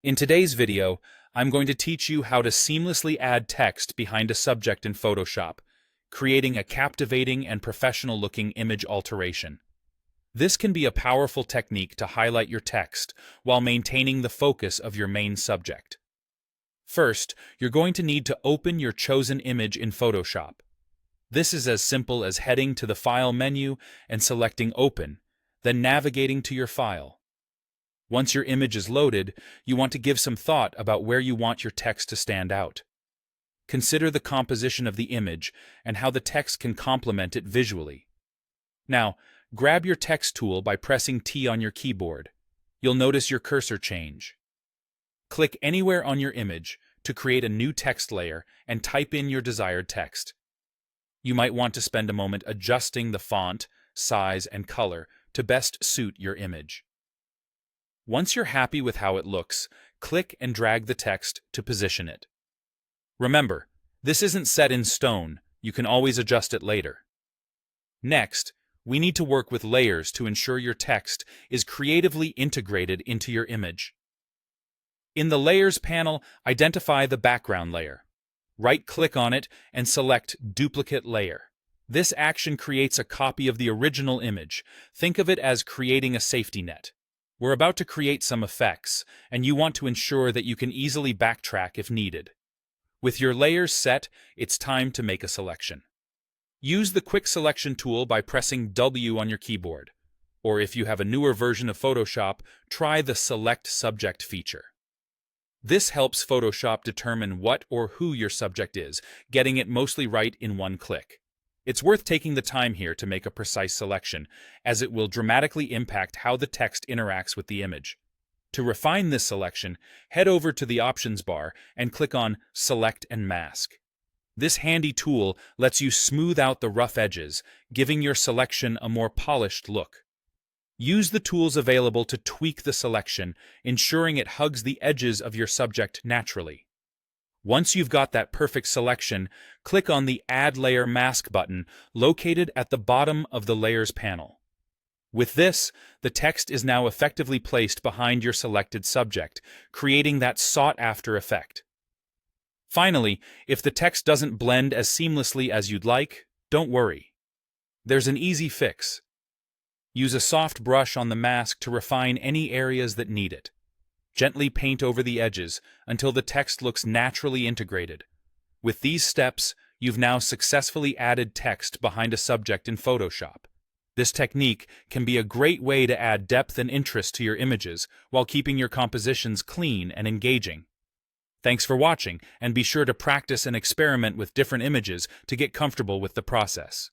In today's video, I'm going to teach you how to seamlessly add text behind a subject in Photoshop, creating a captivating and professional-looking image alteration. This can be a powerful technique to highlight your text while maintaining the focus of your main subject. First, you're going to need to open your chosen image in Photoshop. This is as simple as heading to the File menu and selecting Open, then navigating to your file. Once your image is loaded, you want to give some thought about where you want your text to stand out. Consider the composition of the image and how the text can complement it visually. Now, grab your text tool by pressing T on your keyboard. You'll notice your cursor change. Click anywhere on your image to create a new text layer and type in your desired text. You might want to spend a moment adjusting the font, size, and color to best suit your image. Once you're happy with how it looks, click and drag the text to position it. Remember, this isn't set in stone. You can always adjust it later. Next, we need to work with layers to ensure your text is creatively integrated into your image. In the Layers panel, identify the background layer. Right-click on it and select Duplicate Layer. This action creates a copy of the original image. Think of it as creating a safety net. We're about to create some effects, and you want to ensure that you can easily backtrack if needed. With your layers set, it's time to make a selection. Use the Quick Selection tool by pressing W on your keyboard. Or if you have a newer version of Photoshop, try the Select Subject feature. This helps Photoshop determine what or who your subject is, getting it mostly right in one click. It's worth taking the time here to make a precise selection, as it will dramatically impact how the text interacts with the image. To refine this selection, head over to the Options bar and click on Select and Mask. This handy tool lets you smooth out the rough edges, giving your selection a more polished look. Use the tools available to tweak the selection, ensuring it hugs the edges of your subject naturally. Once you've got that perfect selection, click on the Add Layer Mask button located at the bottom of the Layers panel. With this, the text is now effectively placed behind your selected subject, creating that sought-after effect. Finally, if the text doesn't blend as seamlessly as you'd like, don't worry. There's an easy fix. Use a soft brush on the mask to refine any areas that need it. Gently paint over the edges until the text looks naturally integrated. With these steps, you've now successfully added text behind a subject in Photoshop. This technique can be a great way to add depth and interest to your images while keeping your compositions clean and engaging. Thanks for watching, and be sure to practice and experiment with different images to get comfortable with the process.